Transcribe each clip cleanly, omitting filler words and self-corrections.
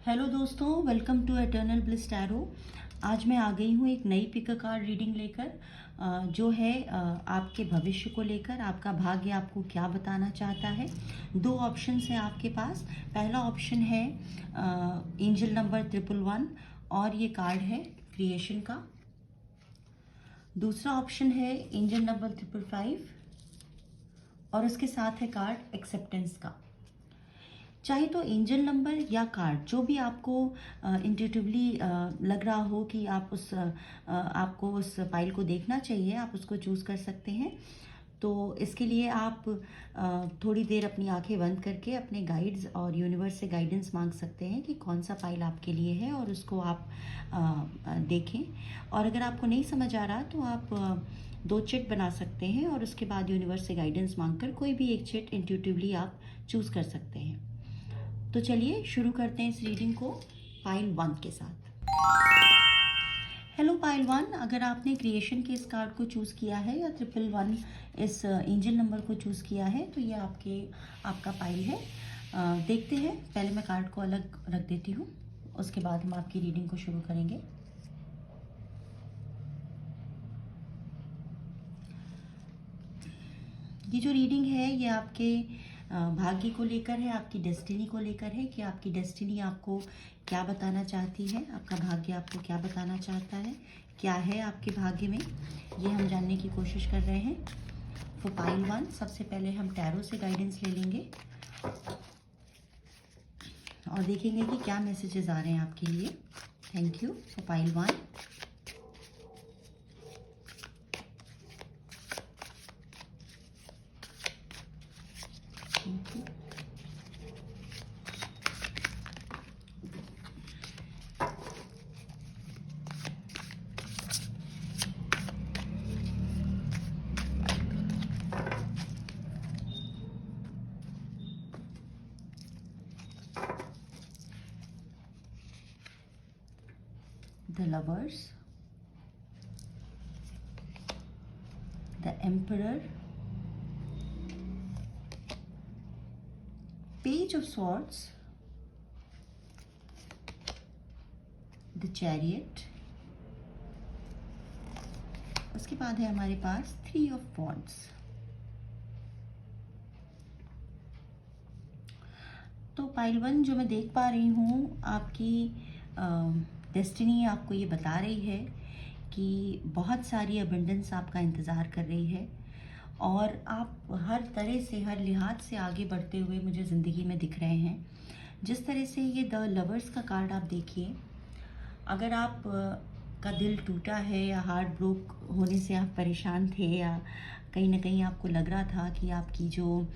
Hello दोस्तों, welcome to eternal bliss tarot. आज मैं आ गई हूँ एक नई पिक अ कार्ड रीडिंग लेकर, जो है आपके भविष्य को लेकर। आपका भाग्य आपको क्या बताना चाहता है। दो ऑप्शंस हैं आपके पास। पहला ऑप्शन है एंजल नंबर 111 और ये कार्ड है क्रिएशन का। दूसरा ऑप्शन है एंजल नंबर 555 और उसके साथ है कार्ड एक्सेप्टेंस का। चाहे तो एंजल नंबर या कार्ड, जो भी आपको इंट्यूटिवली लग रहा हो कि आपको उस फाइल को देखना चाहिए, आप उसको चूज़ कर सकते हैं। तो इसके लिए आप थोड़ी देर अपनी आंखें बंद करके अपने गाइड्स और यूनिवर्स से गाइडेंस मांग सकते हैं कि कौन सा फाइल आपके लिए है, और उसको आप देखें। और अगर आपको नहीं समझ आ रहा तो आप दो चिट बना सकते हैं और उसके बाद यूनिवर्स से गाइडेंस मांगकर कोई भी एक चिट इंट्यूटिवली आप चूज़ कर सकते हैं। तो चलिए शुरू करते हैं इस रीडिंग को पाइल 1 के साथ। हेलो पाइल 1, अगर आपने क्रिएशन के इस कार्ड को चूज़ किया है या 111 इस एंजल नंबर को चूज़ किया है तो ये आपका पाइल है। देखते हैं। पहले मैं कार्ड को अलग रख देती हूँ, उसके बाद हम आपकी रीडिंग को शुरू करेंगे। ये जो रीडिंग है ये आपके भाग्य को लेकर है, आपकी डेस्टिनी को लेकर है कि आपकी डेस्टिनी आपको क्या बताना चाहती है, आपका भाग्य आपको क्या बताना चाहता है, क्या है आपके भाग्य में, ये हम जानने की कोशिश कर रहे हैं। फॉर पाइल 1 सबसे पहले हम टैरो से गाइडेंस ले लेंगे और देखेंगे कि क्या मैसेजेस आ रहे हैं आपके लिए। Thank you for pile 1। Thank you. The Lovers, the Emperor, Page of Swords, the Chariot, उसके बाद है हमारे पास 3 of Wands। तो पाइल 1 जो मैं देख पा रही हूँ, आपकी डेस्टिनी आपको ये बता रही है कि बहुत सारी अबंडेंस आपका इंतज़ार कर रही है और आप हर तरह से, हर लिहाज से आगे बढ़ते हुए मुझे ज़िंदगी में दिख रहे हैं। जिस तरह से ये द लवर्स का कार्ड आप देखिए, अगर आप का दिल टूटा है या हार्ट ब्रोक होने से आप परेशान थे, या कहीं ना कहीं आपको लग रहा था कि आपकी जो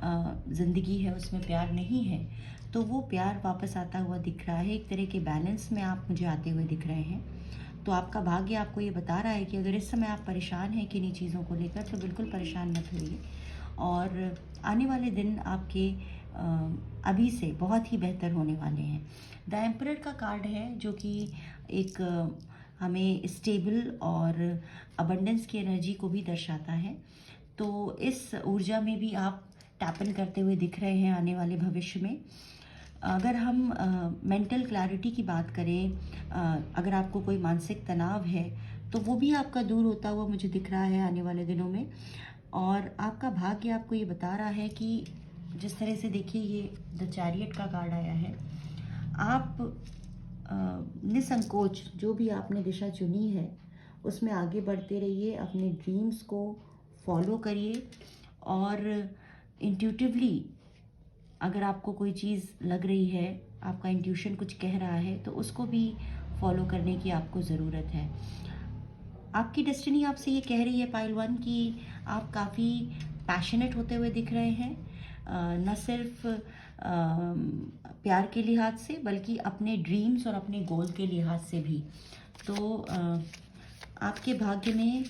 ज़िंदगी है उसमें प्यार नहीं है, तो वो प्यार वापस आता हुआ दिख रहा है। एक तरह के बैलेंस में आप मुझे आते हुए दिख रहे हैं। तो आपका भाग्य आपको ये बता रहा है कि अगर इस समय आप परेशान हैं किन्हीं चीज़ों को लेकर, तो बिल्कुल परेशान मत होइए और आने वाले दिन आपके अभी से बहुत ही बेहतर होने वाले हैं। द एम्परर का कार्ड है जो कि एक हमें स्टेबल और अबंडेंस की एनर्जी को भी दर्शाता है। तो इस ऊर्जा में भी आप टैपन करते हुए दिख रहे हैं आने वाले भविष्य में। अगर हम मेंटल क्लैरिटी की बात करें, अगर आपको कोई मानसिक तनाव है तो वो भी आपका दूर होता हुआ मुझे दिख रहा है आने वाले दिनों में। और आपका भाग्य आपको ये बता रहा है कि जिस तरह से, देखिए ये द चैरियट का कार्ड आया है, आप निसंकोच जो भी आपने दिशा चुनी है उसमें आगे बढ़ते रहिए, अपने ड्रीम्स को फॉलो करिए और इंट्यूटिवली अगर आपको कोई चीज़ लग रही है, आपका इंट्यूशन कुछ कह रहा है, तो उसको भी फॉलो करने की आपको ज़रूरत है। आपकी डेस्टिनी आपसे ये कह रही है पाइल 1 कि आप काफ़ी पैशनेट होते हुए दिख रहे हैं, न सिर्फ प्यार के लिहाज से बल्कि अपने ड्रीम्स और अपने गोल के लिहाज से भी। तो आपके भाग्य में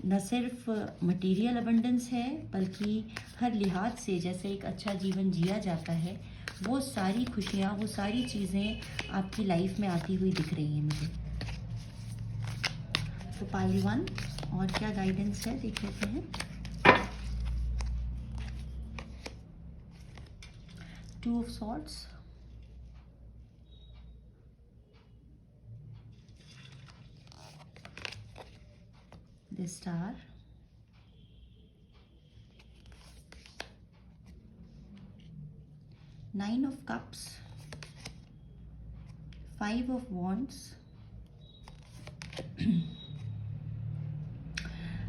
न सिर्फ मटेरियल अबंडेंस है बल्कि हर लिहाज से जैसे एक अच्छा जीवन जिया जाता है, वो सारी खुशियाँ, वो सारी चीज़ें आपकी लाइफ में आती हुई दिख रही हैं मुझे। तो पाइल 1 और क्या गाइडेंस है देख लेते हैं। 2 of Swords, the Star, Nine of Cups, Five of Wands,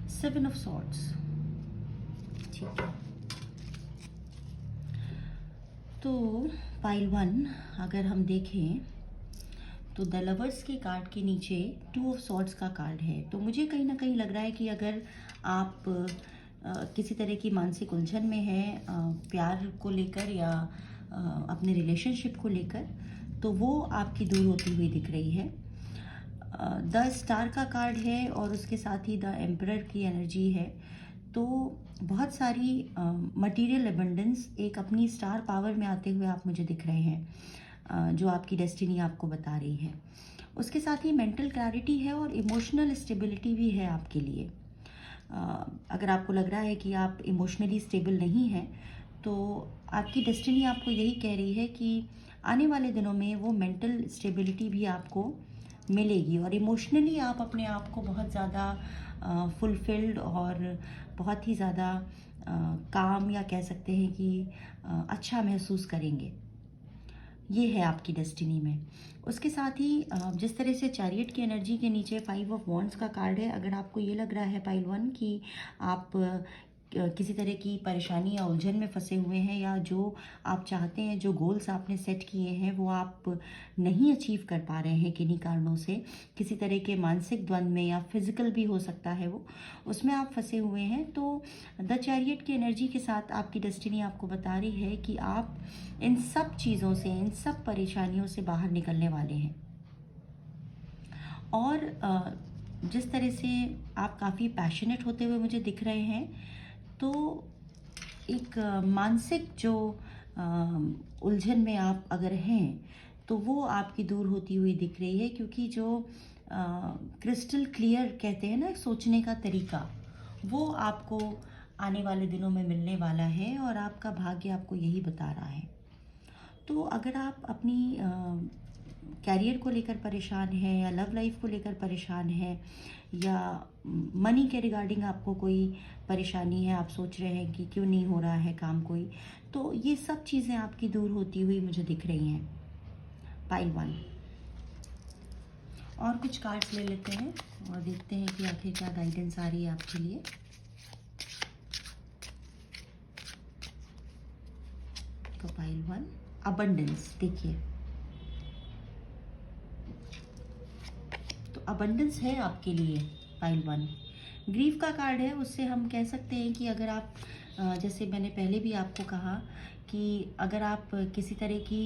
Seven of Swords। ठीक है, तो पाइल 1 अगर हम देखें तो द लवर्स के कार्ड के नीचे 2 ऑफ सॉर्ड्स का कार्ड है। तो मुझे कहीं ना कहीं लग रहा है कि अगर आप किसी तरह की मानसिक उलझन में हैं प्यार को लेकर या अपने रिलेशनशिप को लेकर, तो वो आपकी दूर होती हुई दिख रही है। द स्टार का कार्ड है और उसके साथ ही द एम्परर की एनर्जी है। तो बहुत सारी मटेरियल एबंडेंस एक अपनी स्टार पावर में आते हुए आप मुझे दिख रहे हैं, जो आपकी डेस्टिनी आपको बता रही है। उसके साथ ही मेंटल क्लैरिटी है और इमोशनल स्टेबिलिटी भी है आपके लिए। अगर आपको लग रहा है कि आप इमोशनली स्टेबल नहीं हैं, तो आपकी डेस्टिनी आपको यही कह रही है कि आने वाले दिनों में वो मेंटल स्टेबिलिटी भी आपको मिलेगी और इमोशनली आप अपने आप को बहुत ज़्यादा फुलफिल्ड और बहुत ही ज़्यादा काम या कह सकते हैं कि अच्छा महसूस करेंगे। ये है आपकी डेस्टिनी में। उसके साथ ही जिस तरह से चैरियट की एनर्जी के नीचे 5 ऑफ वॉन्ड्स का कार्ड है, अगर आपको ये लग रहा है पाइल 1 कि आप किसी तरह की परेशानी या उलझन में फंसे हुए हैं या जो आप चाहते हैं, जो गोल्स आपने सेट किए हैं वो आप नहीं अचीव कर पा रहे हैं किन्हीं कारणों से, किसी तरह के मानसिक द्वंद में या फिजिकल भी हो सकता है वो, उसमें आप फंसे हुए हैं, तो द चैरियट की एनर्जी के साथ आपकी डेस्टिनी आपको बता रही है कि आप इन सब चीज़ों से, इन सब परेशानियों से बाहर निकलने वाले हैं। और जिस तरह से आप काफ़ी पैशनेट होते हुए मुझे दिख रहे हैं, तो एक मानसिक जो उलझन में आप अगर हैं, तो वो आपकी दूर होती हुई दिख रही है, क्योंकि जो क्रिस्टल क्लियर कहते हैं ना सोचने का तरीका, वो आपको आने वाले दिनों में मिलने वाला है और आपका भाग्य आपको यही बता रहा है। तो अगर आप अपनी कैरियर को लेकर परेशान हैं या लव लाइफ को लेकर परेशान हैं या मनी के रिगार्डिंग आपको कोई परेशानी है, आप सोच रहे हैं कि क्यों नहीं हो रहा है काम कोई, तो ये सब चीज़ें आपकी दूर होती हुई मुझे दिख रही हैं पाइल 1। और कुछ कार्ड्स ले लेते हैं और देखते हैं कि आखिर क्या गाइडेंस आ रही है आपके लिए। तो पाइल 1 अबंडेंस, देखिए तो अबंडेंस है आपके लिए पाइल 1। ग्रीफ का कार्ड है, उससे हम कह सकते हैं कि अगर आप जैसे मैंने पहले भी आपको कहा कि अगर आप किसी तरह की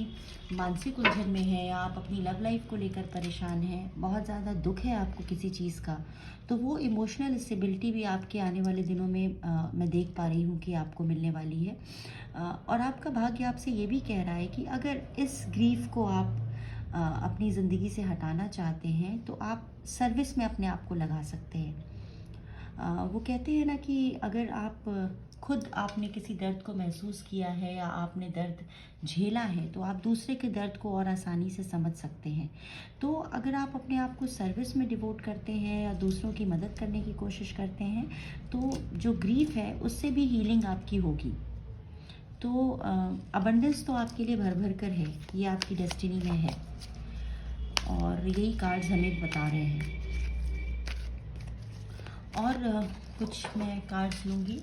मानसिक उलझन में हैं या आप अपनी लव लाइफ को लेकर परेशान हैं, बहुत ज़्यादा दुख है आपको किसी चीज़ का, तो वो इमोशनल स्टेबिलिटी भी आपके आने वाले दिनों में मैं देख पा रही हूँ कि आपको मिलने वाली है। और आपका भाग्य आपसे ये भी कह रहा है कि अगर इस ग्रीफ को आप अपनी ज़िंदगी से हटाना चाहते हैं, तो आप सर्विस में अपने आप को लगा सकते हैं। वो कहते हैं ना कि अगर आप खुद आपने किसी दर्द को महसूस किया है या आपने दर्द झेला है, तो आप दूसरे के दर्द को और आसानी से समझ सकते हैं। तो अगर आप अपने आप को सर्विस में डिवोट करते हैं या दूसरों की मदद करने की कोशिश करते हैं, तो जो ग्रीफ है उससे भी हीलिंग आपकी होगी। तो अबंडेंस तो आपके लिए भर भर कर है, ये आपकी डेस्टिनी में है और यही कार्ड्स हमें बता रहे हैं। और कुछ मैं कार्ड्स लूँगी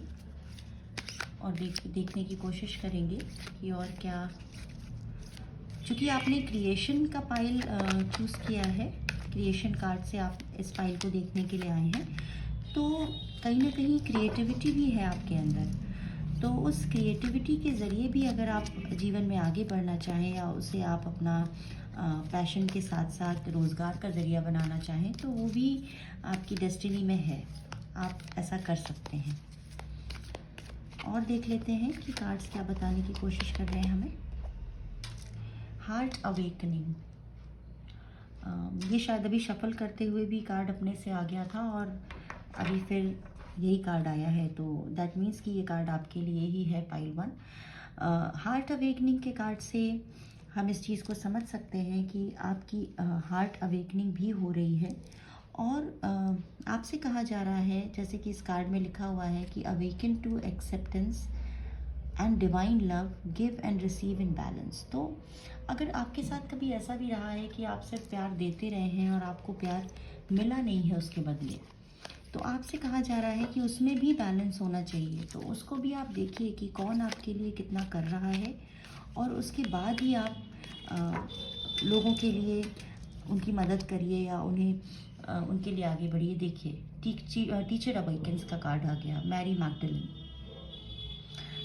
और देखने की कोशिश करेंगे कि और क्या, चूँकि आपने क्रिएशन का पाइल चूज़ किया है, क्रिएशन कार्ड से आप इस पाइल को देखने के लिए आए हैं, तो कहीं ना कहीं क्रिएटिविटी भी है आपके अंदर। तो उस क्रिएटिविटी के ज़रिए भी अगर आप जीवन में आगे बढ़ना चाहें या उसे आप अपना पैशन के साथ साथ रोज़गार का ज़रिया बनाना चाहें, तो वो भी आपकी डेस्टिनी में है, आप ऐसा कर सकते हैं। और देख लेते हैं कि कार्ड्स क्या बताने की कोशिश कर रहे हैं हमें। हार्ट अवेकनिंग, ये शायद अभी शफल करते हुए भी कार्ड अपने से आ गया था और अभी फिर यही कार्ड आया है, तो दैट मीन्स कि ये कार्ड आपके लिए ही है पाइल 1। हार्ट अवेकनिंग के कार्ड से हम इस चीज़ को समझ सकते हैं कि आपकी हार्ट अवेकनिंग भी हो रही है और आपसे कहा जा रहा है, जैसे कि इस कार्ड में लिखा हुआ है कि awaken to acceptance and divine love, give and receive in balance. तो अगर आपके साथ कभी ऐसा भी रहा है कि आप सिर्फ प्यार देते रहे हैं और आपको प्यार मिला नहीं है उसके बदले, तो आपसे कहा जा रहा है कि उसमें भी बैलेंस होना चाहिए। तो उसको भी आप देखिए कि कौन आपके लिए कितना कर रहा है, और उसके बाद ही आप लोगों के लिए उनकी मदद करिए या उन्हें उनके लिए आगे बढ़िए। देखिए, टीचर अवेकन्स का कार्ड आ गया, Mary Magdalene.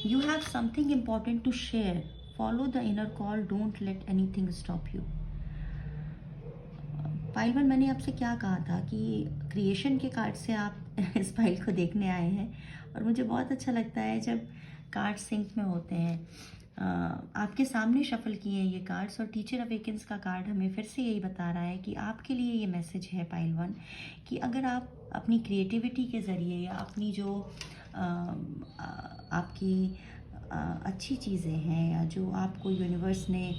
You have something important to share, follow the inner call, don't let anything stop you. Pile one, मैंने आपसे क्या कहा था कि क्रिएशन के कार्ड से आप इस फाइल को देखने आए हैं, और मुझे बहुत अच्छा लगता है जब कार्ड सिंक में होते हैं। आपके सामने शफल किए हैं ये कार्ड्स, और टीचर अवेकन्स का कार्ड हमें फिर से यही बता रहा है कि आपके लिए ये मैसेज है फाइल वन, कि अगर आप अपनी क्रिएटिविटी के ज़रिए या अपनी जो आपकी अच्छी चीज़ें हैं या जो आपको यूनिवर्स ने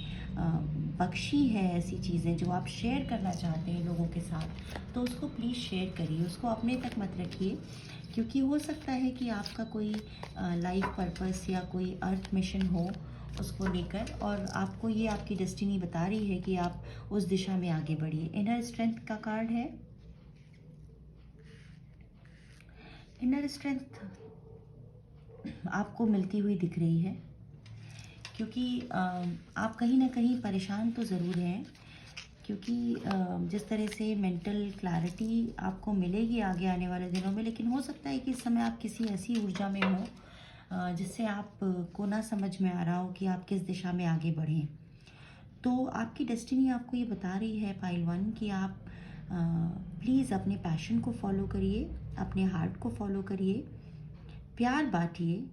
बख्शी है, ऐसी चीज़ें जो आप शेयर करना चाहते हैं लोगों के साथ, तो उसको प्लीज़ शेयर करिए, उसको अपने तक मत रखिए। क्योंकि हो सकता है कि आपका कोई लाइफ पर्पस या कोई अर्थ मिशन हो उसको लेकर, और आपको ये आपकी डेस्टिनी बता रही है कि आप उस दिशा में आगे बढ़िए। इनर स्ट्रेंथ का कार्ड है। इनर स्ट्रेंथ आपको मिलती हुई दिख रही है, क्योंकि आप कहीं ना कहीं परेशान तो ज़रूर हैं, क्योंकि जिस तरह से मेंटल क्लैरिटी आपको मिलेगी आगे आने वाले दिनों में, लेकिन हो सकता है कि इस समय आप किसी ऐसी ऊर्जा में हो जिससे आप को ना समझ में आ रहा हो कि आप किस दिशा में आगे बढ़ें। तो आपकी डेस्टिनी आपको ये बता रही है फाइल वन कि आप प्लीज़ अपने पैशन को फॉलो करिए, अपने हार्ट को फॉलो करिए, प्यार बांटिए,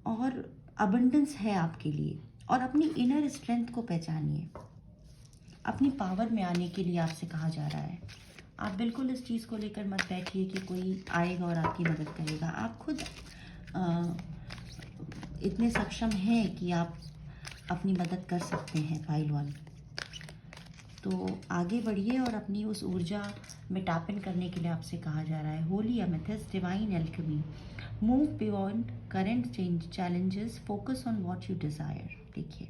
और अबंडेंस है आपके लिए, और अपनी इनर स्ट्रेंथ को पहचानिए। अपनी पावर में आने के लिए आपसे कहा जा रहा है। आप बिल्कुल इस चीज़ को लेकर मत बैठिए कि कोई आएगा और आपकी मदद करेगा। आप खुद इतने सक्षम हैं कि आप अपनी मदद कर सकते हैं फाइल वन। तो आगे बढ़िए और अपनी उस ऊर्जा में टैप इन करने के लिए आपसे कहा जा रहा है। Holi amethyst, divine alchemy, move beyond current challenges, focus on what you desire. देखिए,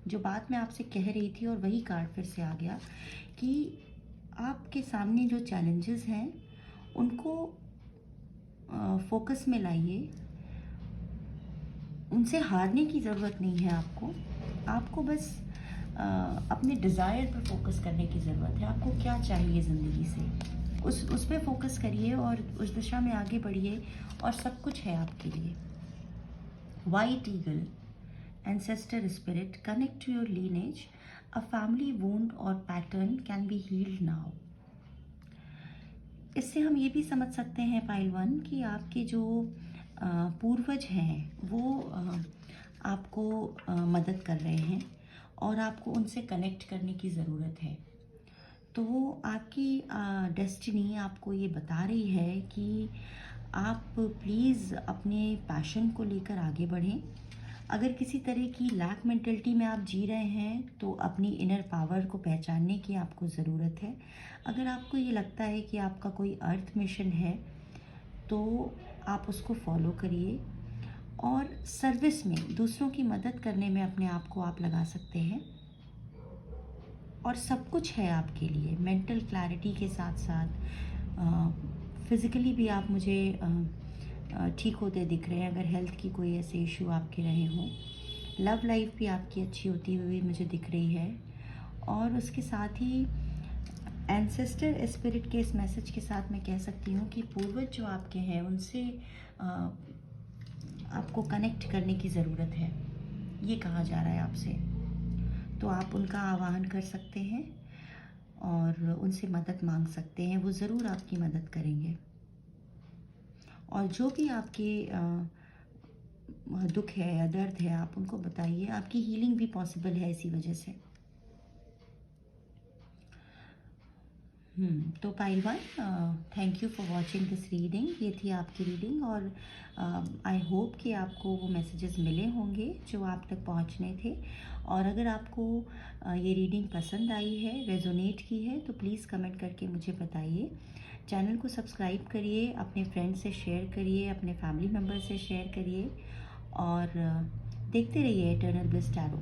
जो बात मैं आपसे कह रही थी, और वही कार्ड फिर से आ गया कि आपके सामने जो चैलेंजेस हैं उनको फोकस में लाइए। उनसे हारने की ज़रूरत नहीं है आपको। आपको बस अपने डिज़ायर पर फोकस करने की ज़रूरत है। आपको क्या चाहिए ज़िंदगी से, उस पे फोकस करिए और उस दिशा में आगे बढ़िए, और सब कुछ है आपके लिए। White eagle, ancestor spirit, connect to your lineage, a family wound or pattern can be healed now। इससे हम ये भी समझ सकते हैं फाइल वन कि आपके जो पूर्वज हैं वो आपको मदद कर रहे हैं, और आपको उनसे कनेक्ट करने की ज़रूरत है। तो आपकी डेस्टिनी आपको ये बता रही है कि आप प्लीज़ अपने पैशन को लेकर आगे बढ़ें। अगर किसी तरह की लैक मेंटलिटी में आप जी रहे हैं, तो अपनी इनर पावर को पहचानने की आपको ज़रूरत है। अगर आपको ये लगता है कि आपका कोई अर्थ मिशन है, तो आप उसको फॉलो करिए, और सर्विस में, दूसरों की मदद करने में अपने आप को आप लगा सकते हैं, और सब कुछ है आपके लिए। मेंटल क्लैरिटी के साथ साथ फिज़िकली भी आप मुझे ठीक होते दिख रहे हैं, अगर हेल्थ की कोई ऐसे इशू आपके रहे हों। लव लाइफ भी आपकी अच्छी होती हुई मुझे दिख रही है, और उसके साथ ही एंसेस्टर स्पिरिट के इस मैसेज के साथ मैं कह सकती हूँ कि पूर्वज जो आपके हैं उनसे आपको कनेक्ट करने की ज़रूरत है, ये कहा जा रहा है आपसे। तो आप उनका आवाहन कर सकते हैं और उनसे मदद मांग सकते हैं, वो ज़रूर आपकी मदद करेंगे। और जो भी आपके दुख है या दर्द है, आप उनको बताइए, आपकी हीलिंग भी पॉसिबल है इसी वजह से। तो pile one, thank you for watching this reading. ये थी आपकी रीडिंग और आई होप कि आपको वो मैसेजेस मिले होंगे जो आप तक पहुंचने थे। और अगर आपको ये रीडिंग पसंद आई है, रेजोनेट की है, तो प्लीज़ कमेंट करके मुझे बताइए। चैनल को सब्सक्राइब करिए, अपने फ्रेंड से शेयर करिए, अपने फैमिली मेम्बर से शेयर करिए और देखते रहिए इटर्नल ब्लिस टैरो।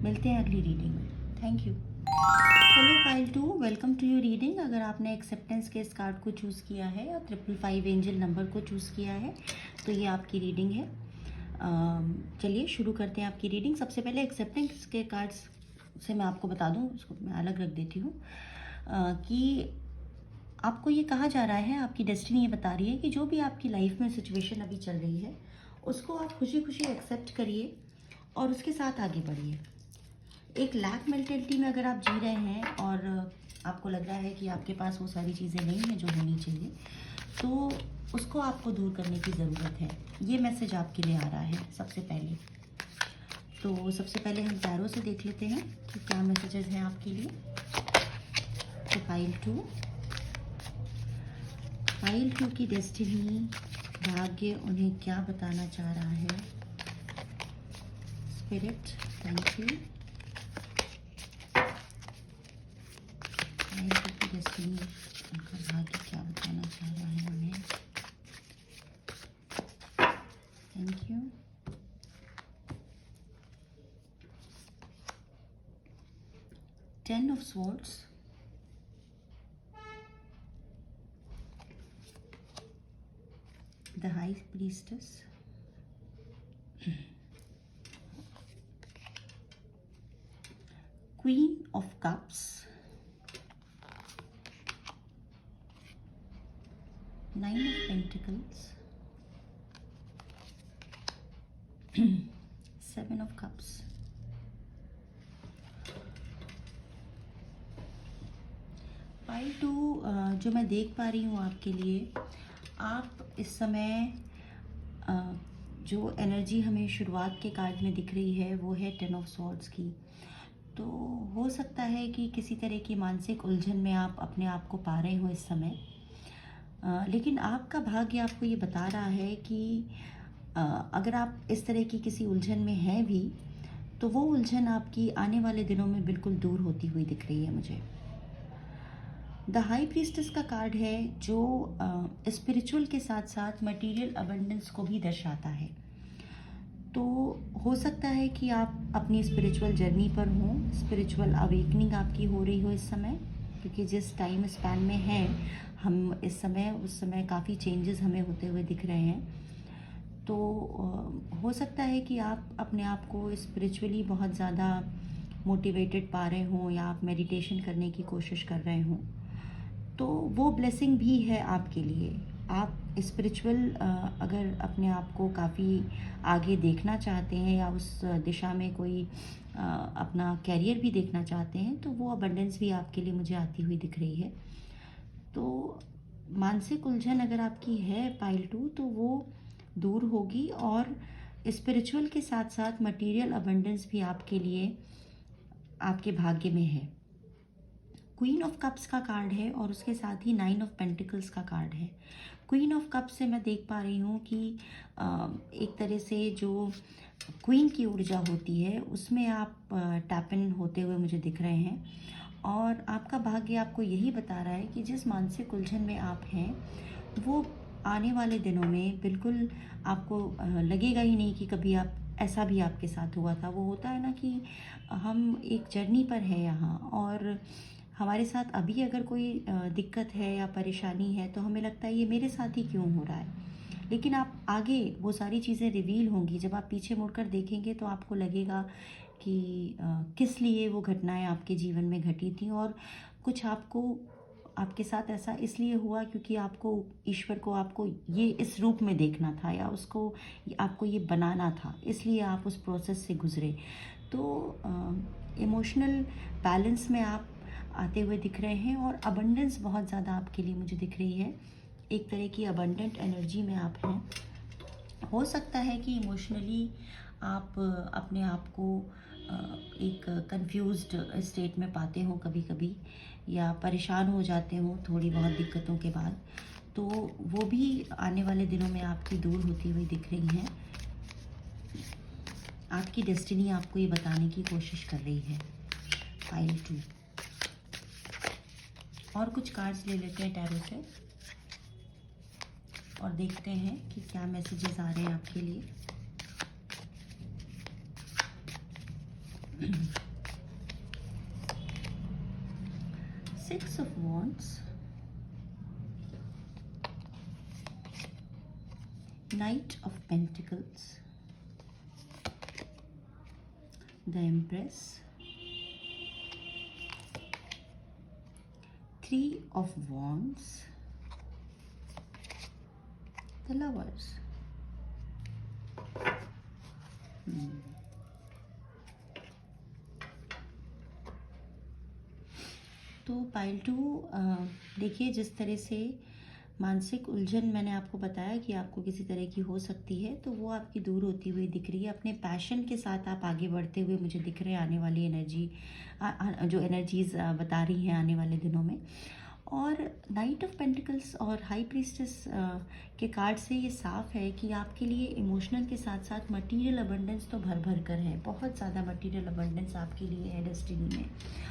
मिलते हैं अगली रीडिंग में। Thank you. Hello pile two, welcome to your reading. अगर आपने एक्सेप्टेंस के इस कार्ड को चूज़ किया है या 555 एंजल नंबर को चूज़ किया है तो ये आपकी रीडिंग है। चलिए शुरू करते हैं आपकी रीडिंग। सबसे पहले एक्सेप्टेंस के कार्ड्स से मैं आपको बता दूं, उसको मैं अलग रख देती हूँ कि आपको ये कहा जा रहा है, आपकी डेस्टिनी ये बता रही है कि जो भी आपकी लाइफ में सिचुएशन अभी चल रही है उसको आप खुशी खुशी एक्सेप्ट करिए और उसके साथ आगे बढ़िए। एक लैक मेंटेलिटी में अगर आप जी रहे हैं और आपको लग रहा है कि आपके पास वो सारी चीज़ें नहीं हैं जो होनी चाहिए, तो उसको आपको दूर करने की ज़रूरत है। ये मैसेज आपके लिए आ रहा है सबसे पहले। तो सबसे पहले हम टैरो से देख लेते हैं कि क्या मैसेजेस हैं आपके लिए। तो पाइल टू की डेस्टिनी, भाग्य उन्हें क्या बताना चाह रहा है। Spirit, thank you. डेस्टिनी, उनका भाग्य क्या बताना चाह रहा है उन्हें। Thank you. Ten of swords, the high priestess, queen of cups, nine of pentacles, seven of cups. Pile two, जो मैं देख पा रही हूँ आपके लिए, आप इस समय जो एनर्जी हमें शुरुआत के कार्ड में दिख रही है वो है टेन ऑफ स्वॉर्ड्स की। तो हो सकता है कि किसी तरह की मानसिक उलझन में आप अपने आप को पा रहे हो इस समय। लेकिन आपका भाग्य आपको ये बता रहा है कि अगर आप इस तरह की किसी उलझन में हैं भी, तो वो उलझन आपकी आने वाले दिनों में बिल्कुल दूर होती हुई दिख रही है मुझे। द हाई प्रीस्टेस का कार्ड है जो स्पिरिचुअल के साथ साथ मटेरियल अबंडेंस को भी दर्शाता है। तो हो सकता है कि आप अपनी स्पिरिचुअल जर्नी पर हों, स्पिरिचुअल अवेकनिंग आपकी हो रही हो इस समय, क्योंकि जिस टाइम स्पैन में हैं हम इस समय, उस समय काफ़ी चेंजेस हमें होते हुए दिख रहे हैं। तो हो सकता है कि आप अपने आप को स्पिरिचुअली बहुत ज़्यादा मोटिवेटेड पा रहे हों या आप मेडिटेशन करने की कोशिश कर रहे हों, तो वो ब्लेसिंग भी है आपके लिए। आप स्पिरिचुअल अगर अपने आप को काफ़ी आगे देखना चाहते हैं या उस दिशा में कोई अपना कैरियर भी देखना चाहते हैं, तो वो अबंडेंस भी आपके लिए मुझे आती हुई दिख रही है। तो मानसिक उलझन अगर आपकी है पाइल टू, तो वो दूर होगी और स्पिरिचुअल के साथ साथ मटेरियल अबंडेंस भी आपके लिए आपके भाग्य में है। क्वीन ऑफ कप्स का कार्ड है और उसके साथ ही नाइन ऑफ पेंटिकल्स का कार्ड है। क्वीन ऑफ कप्स से मैं देख पा रही हूँ कि एक तरह से जो क्वीन की ऊर्जा होती है उसमें आप टैप इन होते हुए मुझे दिख रहे हैं और आपका भाग्य आपको यही बता रहा है कि जिस मानसिक उलझन में आप हैं वो आने वाले दिनों में बिल्कुल आपको लगेगा ही नहीं कि कभी आप ऐसा भी आपके साथ हुआ था। वो होता है ना कि हम एक जर्नी पर हैं यहाँ और हमारे साथ अभी अगर कोई दिक्कत है या परेशानी है तो हमें लगता है ये मेरे साथ ही क्यों हो रहा है। लेकिन आप आगे वो सारी चीज़ें रिवील होंगी, जब आप पीछे मुड़कर देखेंगे तो आपको लगेगा कि किस लिए वो घटनाएं आपके जीवन में घटी थी और कुछ आपको आपके साथ ऐसा इसलिए हुआ क्योंकि आपको ईश्वर को आपको ये इस रूप में देखना था या उसको आपको ये बनाना था, इसलिए आप उस प्रोसेस से गुजरे। तो इमोशनल बैलेंस में आप आते हुए दिख रहे हैं और अबंडेंस बहुत ज़्यादा आपके लिए मुझे दिख रही है। एक तरह की अबंडेंट एनर्जी में आप हैं। हो सकता है कि इमोशनली आप अपने आप को एक कंफ्यूज्ड स्टेट में पाते हो कभी कभी, या परेशान हो जाते हो थोड़ी बहुत दिक्कतों के बाद, तो वो भी आने वाले दिनों में आपकी दूर होती हुई दिख रही हैं। आपकी डेस्टिनी आपको ये बताने की कोशिश कर रही है। पाइल 2। और कुछ कार्ड्स ले लेते हैं टैरो से और देखते हैं कि क्या मैसेजेस आ रहे हैं आपके लिए। Six of Wands, Knight of Pentacles, the Empress, Three of Wands, the Lovers. तो पाइल 2, देखिए जिस तरह से मानसिक उलझन मैंने आपको बताया कि आपको किसी तरह की हो सकती है, तो वो आपकी दूर होती हुई दिख रही है। अपने पैशन के साथ आप आगे बढ़ते हुए मुझे दिख रहे हैं। आने वाली एनर्जी, जो एनर्जीज बता रही हैं आने वाले दिनों में। और नाइट ऑफ पेंटिकल्स और हाई प्रीस्टेस के कार्ड से ये साफ है कि आपके लिए इमोशनल के साथ साथ मटेरियल अबंडेंस तो भर भर कर है। बहुत ज़्यादा मटेरियल अबंडेंस आपके लिए है डेस्टिनी में।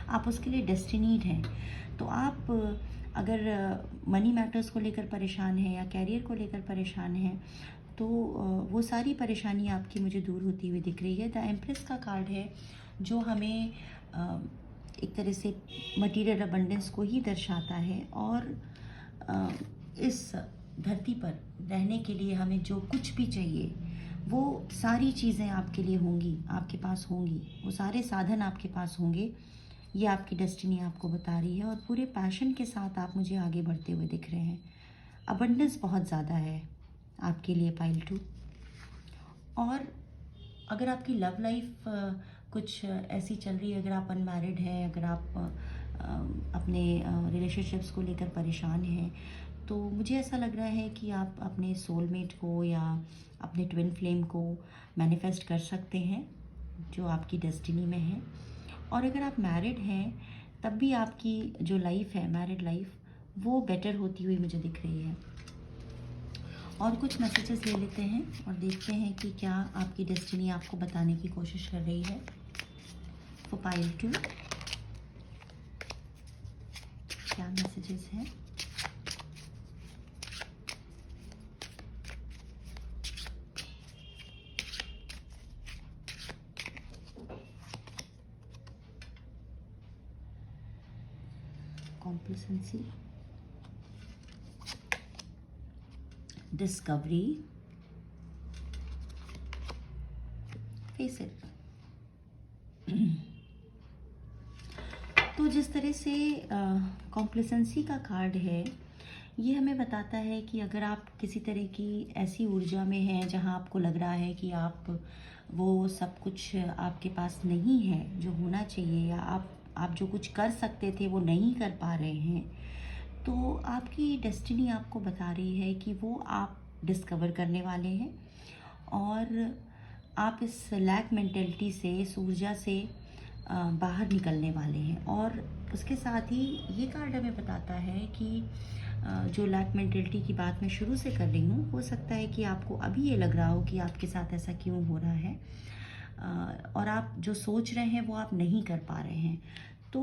आप उसके लिए डेस्टिनीड हैं। तो आप अगर मनी मैटर्स को लेकर परेशान हैं या कैरियर को लेकर परेशान हैं, तो वो सारी परेशानी आपकी मुझे दूर होती हुई दिख रही है। द एम्प्रेस का कार्ड है जो हमें एक तरह से मटेरियल अबंडेंस को ही दर्शाता है। और इस धरती पर रहने के लिए हमें जो कुछ भी चाहिए वो सारी चीज़ें आपके लिए होंगी, आपके पास होंगी, वो सारे साधन आपके पास होंगे। ये आपकी डेस्टिनी आपको बता रही है। और पूरे पैशन के साथ आप मुझे आगे बढ़ते हुए दिख रहे हैं। अबंडेंस बहुत ज़्यादा है आपके लिए पाइल 2। और अगर आपकी लव लाइफ कुछ ऐसी चल रही है, अगर आप अनमैरिड हैं, अगर आप अपने रिलेशनशिप्स को लेकर परेशान हैं, तो मुझे ऐसा लग रहा है कि आप अपने सोलमेट को या अपने ट्विन फ्लेम को मैनिफेस्ट कर सकते हैं जो आपकी डेस्टिनी में है। और अगर आप मैरिड हैं तब भी आपकी जो लाइफ है, मैरिड लाइफ, वो बेटर होती हुई मुझे दिख रही है। और कुछ मैसेजेस ले लेते हैं और देखते हैं कि क्या आपकी डेस्टिनी आपको बताने की कोशिश कर रही है। फॉर पाइल 2 क्या मैसेजेस हैं। Complacency, discovery, face it. तो जिस तरह से कॉम्प्लिसेंसी का कार्ड है, ये हमें बताता है कि अगर आप किसी तरह की ऐसी ऊर्जा में हैं जहां आपको लग रहा है कि आप वो सब कुछ आपके पास नहीं है जो होना चाहिए, या आप जो कुछ कर सकते थे वो नहीं कर पा रहे हैं, तो आपकी डेस्टिनी आपको बता रही है कि वो आप डिस्कवर करने वाले हैं। और आप इस लैक मेंटेलिटी से, इस ऊर्जा से बाहर निकलने वाले हैं। और उसके साथ ही ये कार्ड हमें बताता है कि जो लैक मेंटेलिटी की बात मैं शुरू से कर रही हूँ, हो सकता है कि आपको अभी ये लग रहा हो कि आपके साथ ऐसा क्यों हो रहा है, और आप जो सोच रहे हैं वो आप नहीं कर पा रहे हैं। तो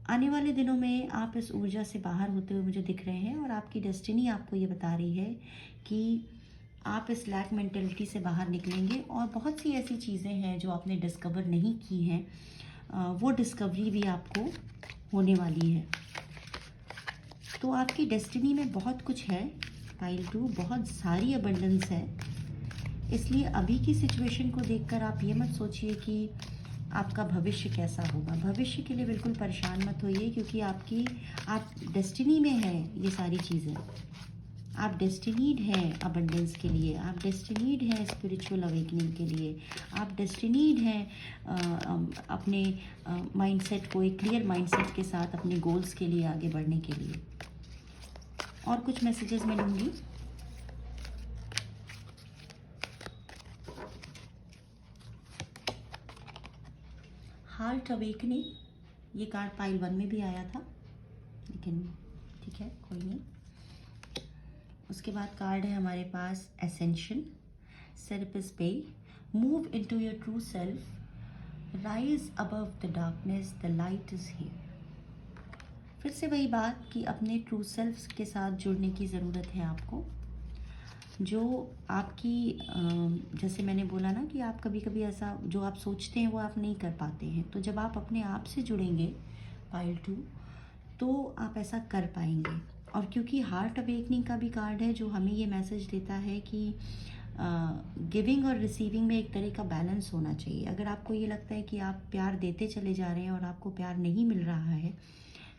आने वाले दिनों में आप इस ऊर्जा से बाहर होते हुए मुझे दिख रहे हैं। और आपकी डेस्टिनी आपको ये बता रही है कि आप इस लैक मेंटेलिटी से बाहर निकलेंगे। और बहुत सी ऐसी चीज़ें हैं जो आपने डिस्कवर नहीं की हैं, वो डिस्कवरी भी आपको होने वाली है। तो आपकी डेस्टिनी में बहुत कुछ है पाइल 2, बहुत सारी अबंडेंस है। इसलिए अभी की सिचुएशन को देखकर आप ये मत सोचिए कि आपका भविष्य कैसा होगा। भविष्य के लिए बिल्कुल परेशान मत होइए, क्योंकि आप डेस्टिनी में है ये सारी चीज़ें। आप डेस्टिनीड हैं अबंडेंस के लिए, आप डेस्टिनीड हैं स्पिरिचुअल अवेकनिंग के लिए, आप डेस्टिनीड हैं अपने माइंडसेट को एक क्लियर माइंडसेट के साथ अपने गोल्स के लिए आगे बढ़ने के लिए। और कुछ मैसेजेस मैं लूँगी। हार्ट अवेकनिंग, ये कार्ड पाइल 1 में भी आया था, लेकिन ठीक है, कोई नहीं। उसके बाद कार्ड है हमारे पास एसेंशन, सेरेपिस पे, move into your true self, rise above the darkness, the light is here. फिर से वही बात कि अपने ट्रू सेल्फ के साथ जुड़ने की ज़रूरत है आपको। जो आपकी जैसे मैंने बोला ना कि आप कभी कभी ऐसा जो आप सोचते हैं वो आप नहीं कर पाते हैं, तो जब आप अपने आप से जुड़ेंगे पाइल 2, तो आप ऐसा कर पाएंगे। और क्योंकि हार्ट अवेकनिंग का भी कार्ड है जो हमें ये मैसेज देता है कि गिविंग और रिसीविंग में एक तरह का बैलेंस होना चाहिए। अगर आपको ये लगता है कि आप प्यार देते चले जा रहे हैं और आपको प्यार नहीं मिल रहा है,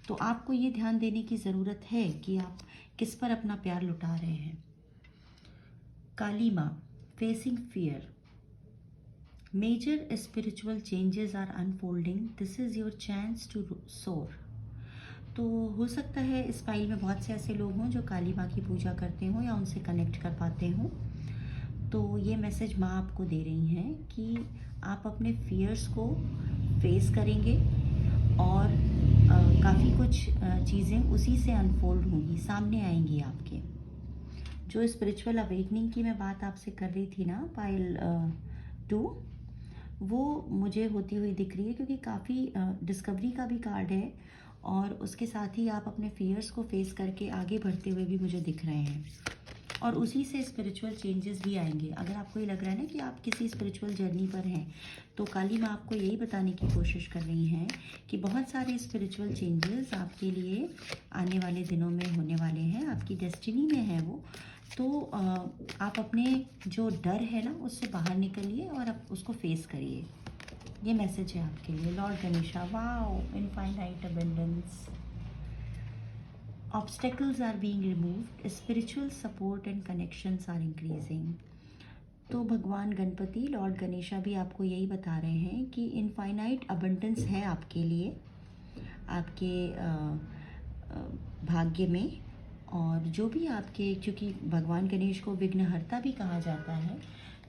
तो आपको ये ध्यान देने की ज़रूरत है कि आप किस पर अपना प्यार लुटा रहे हैं। काली माँ, facing fear, major spiritual changes are unfolding, this is your chance to soar. तो हो सकता है इस फाइल में बहुत से ऐसे लोग हों जो काली माँ की पूजा करते हों या उनसे कनेक्ट कर पाते हों। तो ये मैसेज माँ आपको दे रही हैं कि आप अपने फियर्स को फेस करेंगे और काफ़ी कुछ चीज़ें उसी से अनफोल्ड होंगी, सामने आएंगी आपके। जो स्पिरिचुअल अवेकनिंग की मैं बात आपसे कर रही थी ना पाइल 2, वो मुझे होती हुई दिख रही है, क्योंकि काफ़ी डिस्कवरी का भी कार्ड है और उसके साथ ही आप अपने फियर्स को फेस करके आगे बढ़ते हुए भी मुझे दिख रहे हैं, और उसी से स्पिरिचुअल चेंजेस भी आएंगे। अगर आपको ये लग रहा है ना कि आप किसी स्पिरिचुअल जर्नी पर हैं, तो काली माँ आपको यही बताने की कोशिश कर रही हैं कि बहुत सारे स्पिरिचुअल चेंजेस आपके लिए आने वाले दिनों में होने वाले हैं, आपकी डेस्टिनी में है वो। तो आप अपने जो डर है ना उससे बाहर निकलिए और आप उसको फेस करिए। ये मैसेज है आपके लिए। Lord Ganesha, wow, infinite abundance, obstacles are being removed, spiritual support and connections are increasing। तो भगवान गणपति, लॉर्ड गणेशा भी आपको यही बता रहे हैं कि इनफाइनाइट अबंडेंस है आपके लिए, आपके भाग्य में। और जो भी आपके, क्योंकि भगवान गणेश को विघ्नहर्ता भी कहा जाता है,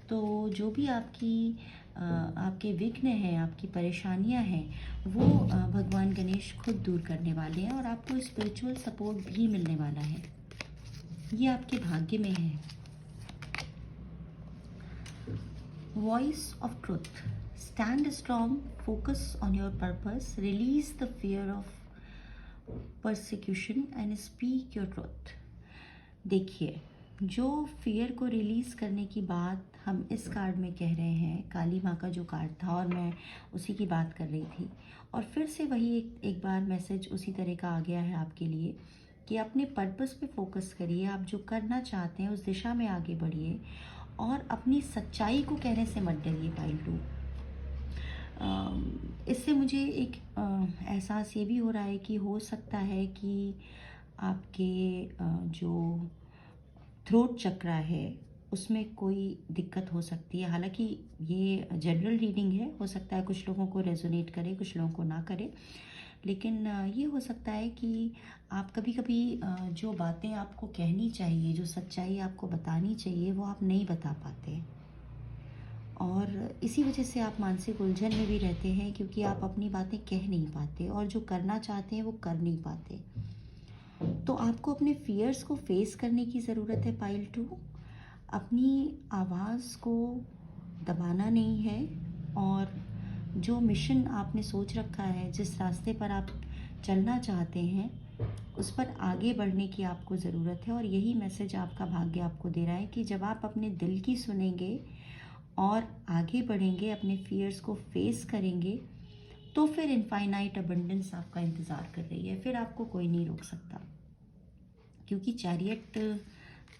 तो जो भी आपके विघ्न हैं, आपकी परेशानियां हैं, वो भगवान गणेश खुद दूर करने वाले हैं और आपको स्पिरिचुअल सपोर्ट भी मिलने वाला है। ये आपके भाग्य में है। Voice of truth, stand strong, focus on your purpose, release the fear of persecution and speak your truth. देखिए, जो फियर को रिलीज़ करने की बात हम इस कार्ड में कह रहे हैं, काली माँ का जो कार्ड था और मैं उसी की बात कर रही थी, और फिर से वही एक बार मैसेज उसी तरह का आ गया है आपके लिए कि अपने पर्पस पे फोकस करिए, आप जो करना चाहते हैं उस दिशा में आगे बढ़िए और अपनी सच्चाई को कहने से मत डरिए। पाइल 2, इससे मुझे एक एहसास ये भी हो रहा है कि हो सकता है कि आपके जो थ्रोट चक्रा है उसमें कोई दिक्कत हो सकती है। हालांकि ये जनरल रीडिंग है, हो सकता है कुछ लोगों को रेजोनेट करे, कुछ लोगों को ना करे, लेकिन ये हो सकता है कि आप कभी कभी जो बातें आपको कहनी चाहिए, जो सच्चाई आपको बतानी चाहिए, वो आप नहीं बता पाते, और इसी वजह से आप मानसिक उलझन में भी रहते हैं, क्योंकि आप अपनी बातें कह नहीं पाते और जो करना चाहते हैं वो कर नहीं पाते। तो आपको अपने फियर्स को फेस करने की ज़रूरत है पाइल 2। अपनी आवाज़ को दबाना नहीं है, और जो मिशन आपने सोच रखा है, जिस रास्ते पर आप चलना चाहते हैं, उस पर आगे बढ़ने की आपको ज़रूरत है। और यही मैसेज आपका भाग्य आपको दे रहा है कि जब आप अपने दिल की सुनेंगे और आगे बढ़ेंगे, अपने फियर्स को फेस करेंगे, तो फिर इनफाइनाइट अबंडेंस आपका इंतज़ार कर रही है, फिर आपको कोई नहीं रोक सकता। क्योंकि चैरियट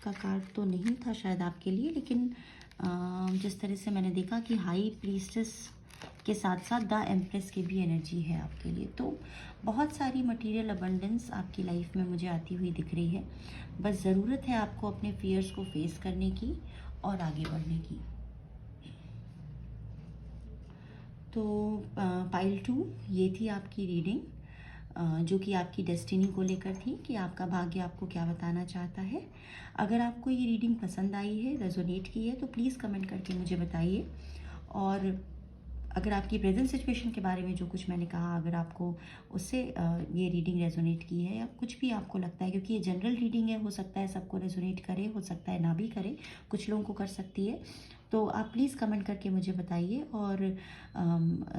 का कार्ड तो नहीं था शायद आपके लिए, लेकिन जिस तरह से मैंने देखा कि हाई प्रीस्टेस के साथ साथ द एम्प्रेस की भी एनर्जी है आपके लिए, तो बहुत सारी मटेरियल अबंडेंस आपकी लाइफ में मुझे आती हुई दिख रही है। बस ज़रूरत है आपको अपने फियर्स को फेस करने की और आगे बढ़ने की। तो पाइल 2, ये थी आपकी रीडिंग, जो कि आपकी डेस्टिनी को लेकर थी कि आपका भाग्य आपको क्या बताना चाहता है। अगर आपको ये रीडिंग पसंद आई है, रेजोनेट की है, तो प्लीज़ कमेंट करके मुझे बताइए। और अगर आपकी प्रेजेंट सिचुएशन के बारे में जो कुछ मैंने कहा, अगर आपको उससे ये रीडिंग रेजोनेट की है या कुछ भी आपको लगता है, क्योंकि ये जनरल रीडिंग है, हो सकता है सबको रेजोनेट करे, हो सकता है ना भी करे, कुछ लोगों को कर सकती है, तो आप प्लीज़ कमेंट करके मुझे बताइए। और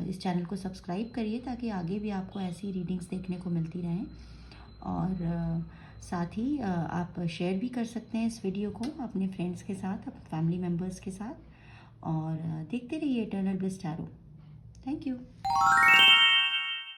इस चैनल को सब्सक्राइब करिए ताकि आगे भी आपको ऐसी रीडिंग्स देखने को मिलती रहें। और साथ ही आप शेयर भी कर सकते हैं इस वीडियो को अपने फ्रेंड्स के साथ, अपने फैमिली मेम्बर्स के साथ। और देखते रहिए eternal bliss tarot. Thank you.